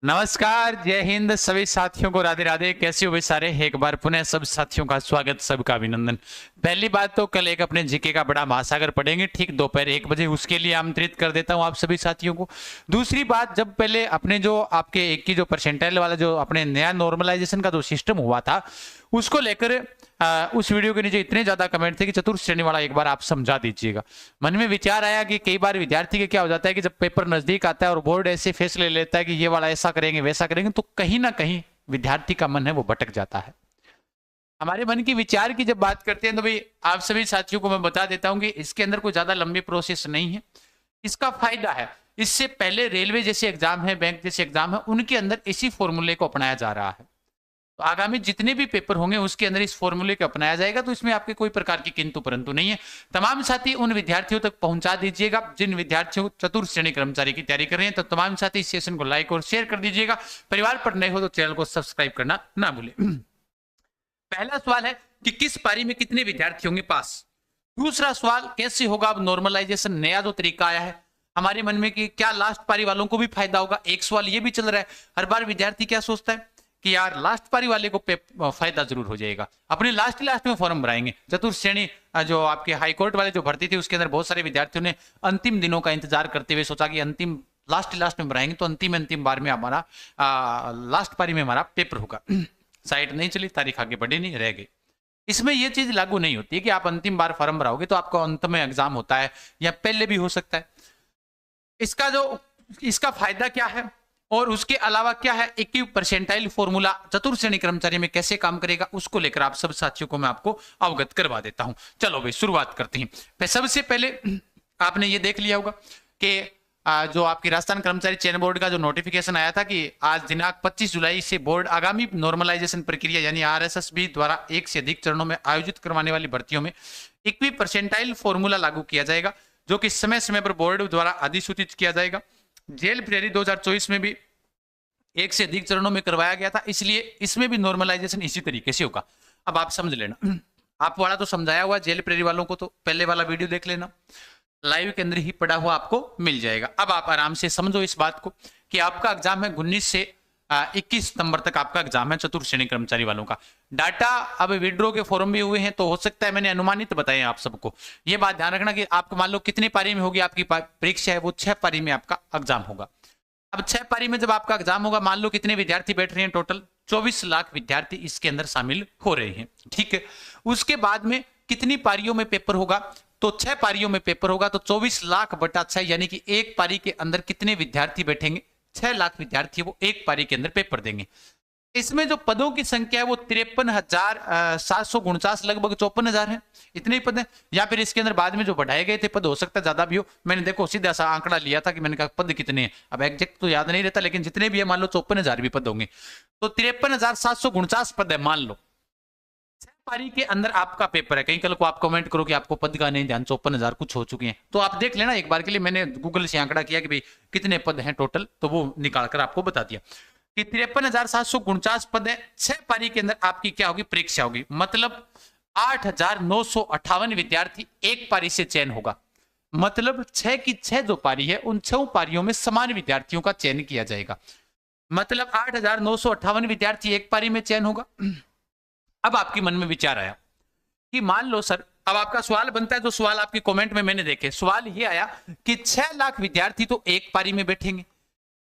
नमस्कार, जय हिंद सभी साथियों को, राधे राधे। कैसे हो भाई सारे? एक बार पुनः सब साथियों का स्वागत, सबका अभिनंदन। पहली बात तो कल एक अपने जीके का बड़ा महासागर पढ़ेंगे ठीक दोपहर 1 बजे, उसके लिए आमंत्रित कर देता हूं आप सभी साथियों को। दूसरी बात, जब पहले अपने जो आपके एक की जो परसेंटाइल वाला जो अपने नया नॉर्मलाइजेशन का जो सिस्टम हुआ था उसको लेकर उस वीडियो के नीचे इतने ज्यादा कमेंट थे कि चतुर्थ श्रेणी वाला एक बार आप समझा दीजिएगा। मन में विचार आया कि कई बार विद्यार्थी के क्या हो जाता है कि जब पेपर नजदीक आता है और बोर्ड ऐसे फैसले लेता है कि ये वाला ऐसा करेंगे वैसा करेंगे, तो कहीं ना कहीं विद्यार्थी का मन है वो भटक जाता है। हमारे मन की विचार की जब बात करते हैं तो भाई आप सभी साथियों को मैं बता देता हूं कि इसके अंदर कोई ज्यादा लंबी प्रोसेस नहीं है। इसका फायदा है, इससे पहले रेलवे जैसे एग्जाम है, बैंक जैसे एग्जाम है, उनके अंदर इसी फॉर्मूले को अपनाया जा रहा है। तो आगामी जितने भी पेपर होंगे उसके अंदर इस फॉर्मूले को अपनाया जाएगा, तो इसमें आपके कोई प्रकार की किंतु परंतु नहीं है। तमाम साथी उन विद्यार्थियों तक पहुंचा दीजिएगा जिन विद्यार्थियों चतुर्थ श्रेणी कर्मचारी की तैयारी कर रहे हैं। तो तमाम साथी इस सेशन को लाइक और शेयर कर दीजिएगा। परिवार पर नए हो तो चैनल को सब्सक्राइब करना ना भूले। पहला सवाल है कि किस पारी में कितने विद्यार्थी होंगे पास। दूसरा सवाल, कैसे होगा अब नॉर्मलाइजेशन, नया जो तरीका आया है हमारे मन में कि क्या लास्ट पारी वालों को भी फायदा होगा। एक सवाल ये भी चल रहा है, हर बार विद्यार्थी क्या सोचता है कि यार लास्ट पारी वाले को फायदा जरूर हो जाएगा, अपने लास्ट में फॉर्म भराएंगे। चतुर्थ श्रेणी जो आपके हाई कोर्ट वाले जो भर्ती थी उसके अंदर बहुत सारे विद्यार्थियों ने अंतिम दिनों का इंतजार करते हुए सोचा कि अंतिम लास्ट में भराएंगे तो अंतिम बार में हमारा लास्ट पारी में हमारा पेपर होगा। साइट नहीं चली, तारीख आगे बढ़ी नहीं, रह गई। इसमें यह चीज लागू नहीं होती है कि आप अंतिम बार फॉर्म भराओगे तो आपको अंत में एग्जाम होता है, या पहले भी हो सकता है। इसका फायदा क्या है और उसके अलावा क्या है, 21 परसेंटाइल फॉर्मूला चतुर्थ श्रेणी कर्मचारी में कैसे काम करेगा, उसको लेकर आप सब साथियों को मैं आपको अवगत करवा देता हूं। चलो भाई शुरुआत करते हैं। सबसे पहले आपने ये देख लिया होगा कि जो आपकी राजस्थान कर्मचारी चयन बोर्ड का जो नोटिफिकेशन आया था कि आज दिनांक 25 जुलाई से बोर्ड आगामी नॉर्मलाइजेशन प्रक्रिया यानी आरएसएसबी द्वारा एक से अधिक चरणों में आयोजित करवाने वाली भर्तियों में 21 परसेंटाइल फॉर्मूला लागू किया जाएगा, जो कि समय समय पर बोर्ड द्वारा अधिसूचित किया जाएगा। जेल प्रेरी 2024 में भी एक से अधिक चरणों में करवाया गया था, इसलिए इसमें भी नॉर्मलाइजेशन इसी तरीके से होगा। अब आप समझ लेना, आप वाला तो समझाया हुआ जेल प्रेरी वालों को, तो पहले वाला वीडियो देख लेना, लाइव के अंदर ही पड़ा हुआ आपको मिल जाएगा। अब आप आराम से समझो इस बात को कि आपका एग्जाम है 19 से 21 सितंबर तक आपका एग्जाम है चतुर्थ श्रेणी कर्मचारी वालों का। डाटा अब विड्रॉ के फॉर्म भी हुए हैं, तो हो सकता है मैंने अनुमानित बताए आप सबको। ये बात ध्यान रखना कि आपको मान लो कितनी पारी में होगी आपकी परीक्षा है, वो 6 पारी में आपका एग्जाम होगा। अब 6 पारी में जब आपका एग्जाम होगा, मान लो कितने विद्यार्थी बैठ रहे हैं, टोटल 24 लाख विद्यार्थी इसके अंदर शामिल हो रहे हैं, ठीक है। उसके बाद में कितनी पारियों में पेपर होगा, तो 6 पारियों में पेपर होगा, तो 24 लाख बटा 6 यानी कि एक पारी के अंदर कितने विद्यार्थी बैठेंगे, 6 लाख विद्यार्थी वो एक पारी के अंदर पेपर देंगे। इसमें जो पदों की संख्या है वो 53,749 लगभग 54,000 है, इतने ही पद है। या फिर इसके अंदर बाद में जो बढ़ाए गए थे पद हो सकता है ज्यादा भी हो, मैंने देखो सीधा सा आंकड़ा लिया था कि मैंने कहा पद कितने हैं, अब एग्जैक्ट तो याद नहीं रहता, लेकिन जितने भी है मान लो 54,000 भी पद होंगे, तो 53,749 पद है मान लो। 6 पारी के अंदर आपका पेपर है। कहीं कल को आप कमेंट करो कि आपको पद का नहीं ध्यान, 54,000 कुछ हो चुके हैं, तो आप देख लेना एक बार के लिए। मैंने गूगल से आंकड़ा किया कि भाई कितने पद हैं टोटल, तो वो निकाल कर आपको बता दिया कि 53,749 पद है। 6 पारी के अंदर आपकी क्या होगी, परीक्षा होगी, मतलब 8,958 विद्यार्थी एक पारी से चयन होगा। मतलब 6 की 6 जो पारी है उन 6 पारियों में समान विद्यार्थियों का चयन किया जाएगा, मतलब 8,958 विद्यार्थी एक पारी में चयन होगा। अब आपके मन में विचार आया कि मान लो सर, अब आपका सवाल बनता है, जो सवाल आपके कमेंट में मैंने देखे, सवाल ये आया कि 6 लाख विद्यार्थी तो एक पारी में बैठेंगे,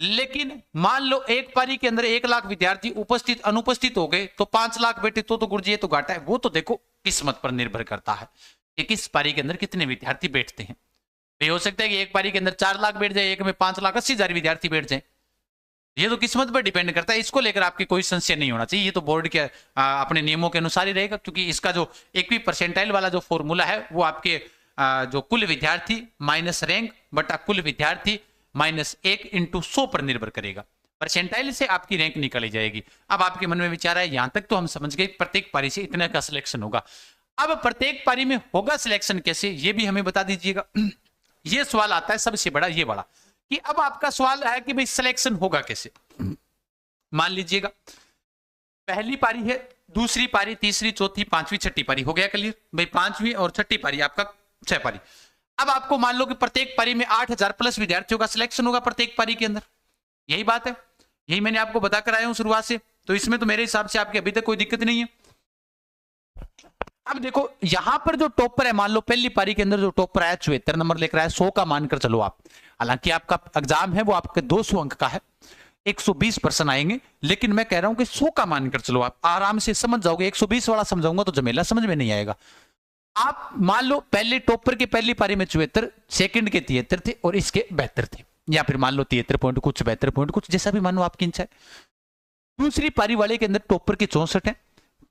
लेकिन मान लो एक पारी के अंदर 1 लाख विद्यार्थी उपस्थित अनुपस्थित हो गए, तो 5 लाख बैठे तो गुरुजी ये तो घाटा है। वो तो देखो किस्मत पर निर्भर करता है कि किस पारी के अंदर कितने विद्यार्थी बैठते हैं। ये हो सकता है कि एक पारी के अंदर 4 लाख बैठ जाए, एक में 5,80,000 विद्यार्थी बैठ जाए, ये तो किस्मत पर डिपेंड करता है। इसको लेकर आपकी कोई संशय नहीं होना चाहिए, ये तो बोर्ड के अपने नियमों के अनुसार ही रहेगा, क्योंकि इसका जो 21 परसेंटाइल वाला जो फॉर्मूला है वो आपके जो कुल विद्यार्थी माइनस रैंक बटा कुल विद्यार्थी -1 × 100 पर निर्भर करेगा। परसेंटाइल से आपकी रैंक निकाली जाएगी। अब आपके मन में विचार है, यहां तक तो हम समझ गए, प्रत्येक पारी से इतने का सिलेक्शन होगा। अब प्रत्येक पारी में होगा सिलेक्शन कैसे, ये भी हमें बता दीजिएगा। ये सवाल आता है सबसे बड़ा, ये बड़ा कि अब आपका सवाल है कि भाई सिलेक्शन होगा कैसे। मान लीजिएगा पहली पारी है, दूसरी पारी, तीसरी, चौथी, पांचवी, छठी पारी, हो गया क्लियर भाई। पांचवी और छठी पारी आपका 6 पारी। अब आपको मान लो कि प्रत्येक पारी में 8,000 प्लस विद्यार्थियों का सिलेक्शन होगा प्रत्येक पारी के अंदर, यही बात है। यही मैंने आपको बताकर आया हूं शुरुआत से। तो इसमें तो मेरे हिसाब से आपकी अभी तक कोई दिक्कत नहीं है। अब देखो यहां पर जो टॉपर है, मान लो पहली पारी के अंदर जो टॉपर आया 74 नंबर लेकर आया, 100 का मानकर चलो आप। हालांकि आपका एग्जाम है वो आपके 200 अंक का है, 120 पर्सन आएंगे, लेकिन मैं कह रहा हूं कि 100 का मानकर चलो, आप आराम से समझ जाओगे। 120 वाला समझाऊंगा तो झमेला समझ में नहीं आएगा। आप मान लो पहले टॉपर के पहली पारी में 74, सेकंड के 73 थे और इसके 72 थे, या फिर मान लो 73 पॉइंट कुछ, 72 पॉइंट कुछ, जैसा भी मानो आपकी इच्छा है। दूसरी पारी वाले के अंदर टॉपर के 64 है,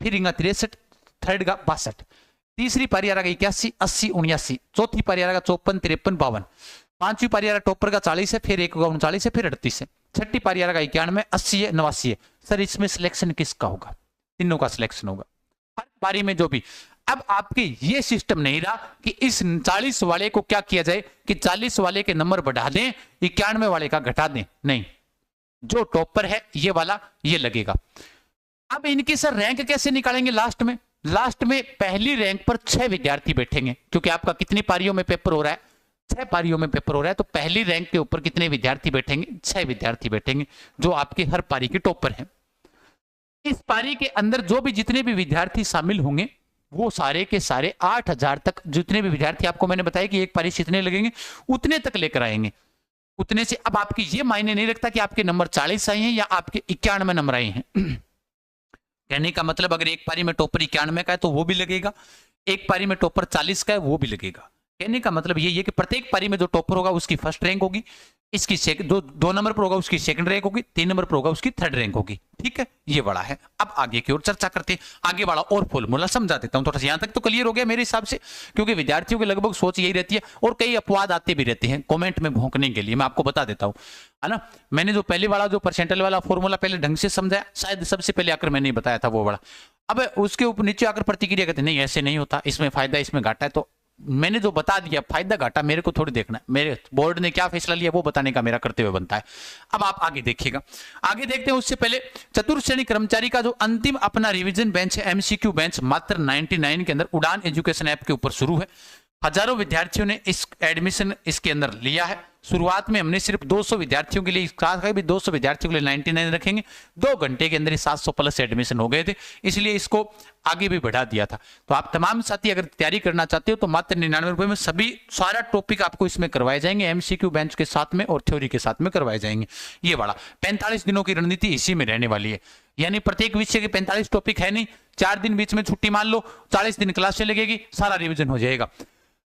फिर इनका 63, थर्ड का 62, तीसरी पारी आ रहा 81, 80, 79, चौथी पारी आ रहा 54, 53, 52, पांचवी पारी आ रहा टॉपर का 40 है, फिर एक का 39 है, फिर 38 है, छठी पारी आ रहा 91, 80 है, 89 है। सर इसमें सिलेक्शन किसका होगा? तीनों का सिलेक्शन होगा हर पारी में जो भी। अब आपके ये सिस्टम नहीं रहा कि इस 40 वाले को क्या किया जाए कि 40 वाले के नंबर बढ़ा दें, 91 वाले का घटा दें, नहीं, जो टॉपर है ये वाला ये लगेगा। अब इनकी सर रैंक कैसे निकालेंगे? लास्ट में, लास्ट में पहली रैंक पर 6 विद्यार्थी बैठेंगे, क्योंकि आपका कितनी पारियों में पेपर हो रहा है? 6 पारियों में पेपर हो रहा है। तो पहली रैंक के ऊपर कितने विद्यार्थी बैठेंगे? 6 विद्यार्थी बैठेंगे, जो आपके हर पारी के टॉपर हैं। इस पारी के अंदर जो भी जितने भी विद्यार्थी शामिल होंगे वो सारे के सारे 8000 तक, जितने भी विद्यार्थी आपको मैंने बताया कि एक पारी से इतने लगेंगे, उतने तक लेकर आएंगे। उतने से अब आपकी ये मायने नहीं रखता कि आपके नंबर 40 आए हैं या आपके 91 नंबर आए हैं। कहने का मतलब अगर एक पारी में टॉपर 91 का है तो वो भी लगेगा, एक पारी में टॉपर 40 का है वो भी लगेगा। कहने का मतलब ये है कि प्रत्येक पारी में जो टॉपर होगा उसकी फर्स्ट रैंक होगी, इसकी दो नंबर पर होगा उसकी सेकंड रैंक होगी, 3 नंबर पर होगा उसकी थर्ड रैंक होगी। ठीक है, ये बड़ा है। अब आगे की ओर चर्चा करते हैं, आगे वाला और फॉर्मूला समझा देता हूं थोड़ा सा। यहां तक तो क्लियर हो गया मेरे हिसाब से, क्योंकि विद्यार्थियों की लगभग सोच यही रहती है और कई अपवाद आते भी रहते हैं कमेंट में भौंकने के लिए, मैं आपको बता देता हूं, है ना। मैंने जो पहले वाला जो परसेंटाइल वाला फॉर्मूला पहले ढंग से समझाया, शायद सबसे पहले आकर मैंने बताया था वो वाला। अब उसके ऊपर नीचे आकर प्रतिक्रिया करते नहीं ऐसे नहीं होता, इसमें फायदा इसमें घाटा है। तो मैंने जो बता दिया फायदा घाटा मेरे को थोड़ी देखना है, मेरे बोर्ड ने क्या फैसला लिया वो बताने का मेरा कर्तव्य बनता है। अब आप आगे देखिएगा, आगे देखते हैं। उससे पहले चतुर्थ श्रेणी कर्मचारी का जो अंतिम अपना रिवीजन बेंच है, एमसीक्यू बेंच, मात्र 99 के अंदर उड़ान एजुकेशन ऐप के ऊपर शुरू है। हजारों विद्यार्थियों ने इस एडमिशन इसके अंदर लिया है। शुरुआत में हमने सिर्फ 200 विद्यार्थियों के लिए कहा था, भी 200 विद्यार्थियों के लिए 99 रखेंगे। 2 घंटे के अंदर 700 प्लस एडमिशन हो गए थे, इसलिए इसको आगे भी बढ़ा दिया था। तो आप तमाम साथी अगर तैयारी करना चाहते हो तो मात्र 99 रुपए में सभी सारा टॉपिक आपको इसमें करवाए जाएंगे, एमसीक्यू बेंच के साथ में और थ्योरी के साथ में करवाए जाएंगे। ये वाला 45 दिनों की रणनीति इसी में रहने वाली है, यानी प्रत्येक विषय के 45 टॉपिक है नहीं, 4 दिन बीच में छुट्टी मान लो, 40 दिन क्लास से लगेगी, सारा रिविजन हो जाएगा।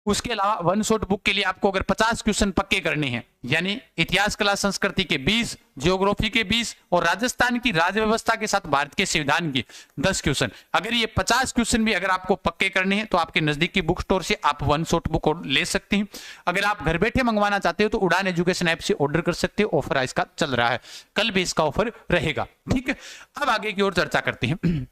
उसके अलावा वन शॉट बुक के लिए आपको अगर 50 क्वेश्चन पक्के करने हैं, यानी इतिहास कला संस्कृति के 20, ज्योग्राफी के 20 और राजस्थान की राज्य व्यवस्था के साथ भारत के संविधान की 10 क्वेश्चन, अगर ये 50 क्वेश्चन भी अगर आपको पक्के करने हैं तो आपके नजदीक की बुक स्टोर से आप वन शॉट बुक ले सकते हैं। अगर आप घर बैठे मंगवाना चाहते हो तो उड़ान एजुकेशन ऐप से ऑर्डर कर सकते हो, ऑफर इसका चल रहा है, कल भी इसका ऑफर रहेगा। ठीक है, अब आगे की ओर चर्चा करते हैं।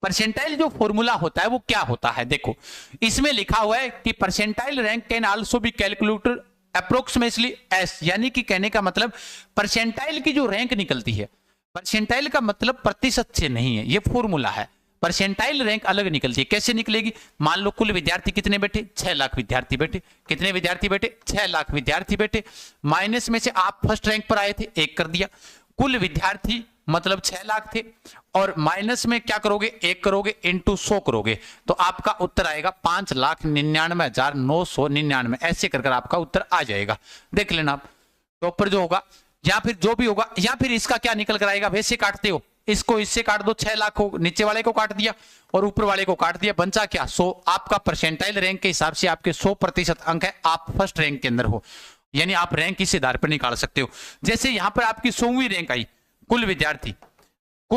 परसेंटाइल जो फॉर्मूला होता है वो क्या होता है? देखो इसमें लिखा हुआ है कि percentile rank can also be calculated approximately S, यानी कि कहने का मतलब परसेंटाइल की जो रैंक निकलती है, परसेंटाइल का मतलब प्रतिशत से नहीं है, ये फॉर्मूला है। परसेंटाइल रैंक अलग निकलती है। कैसे निकलेगी? मान लो कुल विद्यार्थी कितने बैठे, 6 लाख विद्यार्थी बैठे। कितने विद्यार्थी बैठे? 6 लाख विद्यार्थी बैठे। माइनस में से आप फर्स्ट रैंक पर आए थे, 1 कर दिया। कुल विद्यार्थी मतलब 6 लाख थे और माइनस में क्या करोगे, 1 करोगे, इंटू 100 करोगे, तो आपका उत्तर आएगा 5,99,999। ऐसे कर आपका उत्तर आ जाएगा, देख लेना आप। टॉपर जो होगा या फिर जो भी होगा, या फिर इसका क्या निकल कर आएगा, वैसे काटते हो, इसको इससे काट दो, 6 लाख को नीचे वाले को काट दिया और ऊपर वाले को काट दिया, बचा क्या, 100। आपका परसेंटाइल रैंक के हिसाब से आपके 100% अंक है, आप फर्स्ट रैंक के अंदर हो, यानी आप रैंक इस आधार पर निकाल सकते हो। जैसे यहां पर आपकी 100वीं रैंक आई, कुल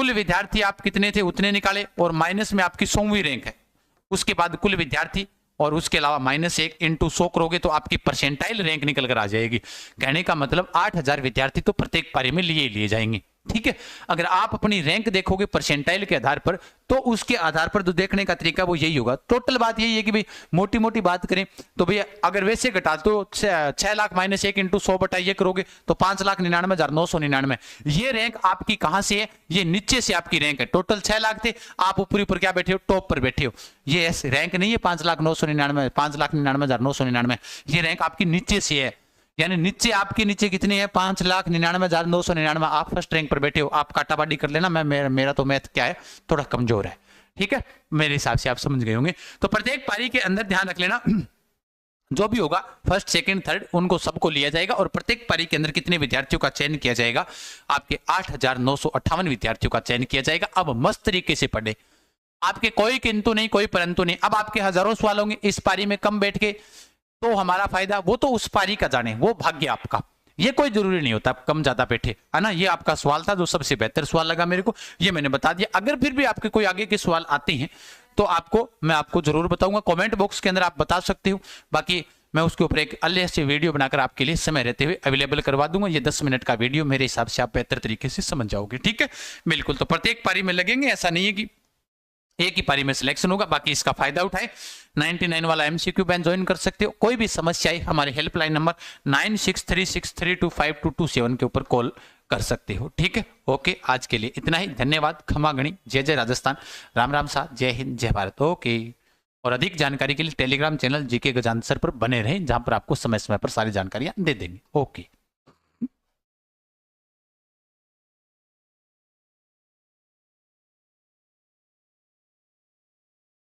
विद्यार्थी आप कितने थे उतने निकाले और माइनस में आपकी 100वीं रैंक है, उसके बाद कुल विद्यार्थी और उसके अलावा -1 इंटू 100 करोगे तो आपकी परसेंटाइल रैंक निकल कर आ जाएगी। कहने का मतलब 8000 विद्यार्थी तो प्रत्येक पारी में लिए जाएंगे। ठीक है, अगर आप अपनी रैंक देखोगे परसेंटाइल के आधार पर तो उसके आधार पर जो देखने का तरीका वो यही होगा। टोटल बात यही है कि भाई मोटी मोटी बात करें तो भैया अगर वैसे घटा तो 6 लाख -1 इंटू 100 बटा ये करोगे तो 5,99,999। ये रैंक आपकी कहां से है? ये नीचे से आपकी रैंक है। टोटल 6 लाख थे, आप ऊपर ऊपर क्या बैठे हो, टॉप पर बैठे हो। ये रैंक नहीं है 5,99,999, 5,99,999, ये रैंक आपकी नीचे से है। यानी नीचे आपके नीचे कितनी है, 5,99,999। आप फर्स्ट रैंक पर बैठे हो, आप काटाबाटी कर लेना। मेरा तो मैथ क्या है, थोड़ा कमजोर है, ठीक है, मेरे हिसाब से आप समझ गए होंगे। तो प्रत्येक पारी के अंदर ध्यान रख लेना, जो भी होगा फर्स्ट सेकंड थर्ड उनको सबको लिया जाएगा, और प्रत्येक पारी के अंदर कितने विद्यार्थियों का चयन किया जाएगा, आपके 8,958 विद्यार्थियों का चयन किया जाएगा। अब मस्त तरीके से पढ़े, आपके कोई किंतु नहीं, कोई परंतु नहीं। अब आपके हजारों सवाल होंगे, इस पारी में कम बैठ के तो हमारा फायदा, वो तो उस पारी का जाने, वो भाग्य आपका, ये कोई जरूरी नहीं होता कम ज्यादा बैठे, है ना। ये आपका सवाल था जो सबसे बेहतर सवाल लगा मेरे को, ये मैंने बता दिया। अगर फिर भी आपके कोई आगे के सवाल आते हैं तो मैं आपको जरूर बताऊंगा, कमेंट बॉक्स के अंदर आप बता सकते हो। बाकी मैं उसके ऊपर एक अलग से वीडियो बनाकर आपके लिए समय रहते हुए अवेलेबल करवा दूंगा। ये 10 मिनट का वीडियो मेरे हिसाब से आप बेहतर तरीके से समझ जाओगे, ठीक है, बिल्कुल। तो प्रत्येक पारी में लगेंगे, ऐसा नहीं है कि एक ही पारी में सिलेक्शन होगा। बाकी इसका फायदा उठाए, 99 वाला एमसीक्यू बैच ज्वाइन कर सकते हो। कोई भी समस्या है हमारे हेल्पलाइन नंबर 9636325227 के ऊपर कॉल कर सकते हो, ठीक है। ओके, आज के लिए इतना ही, धन्यवाद, खमा गणी, जय जय राजस्थान, राम राम सा, जय हिंद, जय भारत। ओके, और अधिक जानकारी के लिए Telegram channel GK Gajanan sir पर बने रहें, जहां पर आपको समय समय पर सारी जानकारियां दे देंगे। ओके।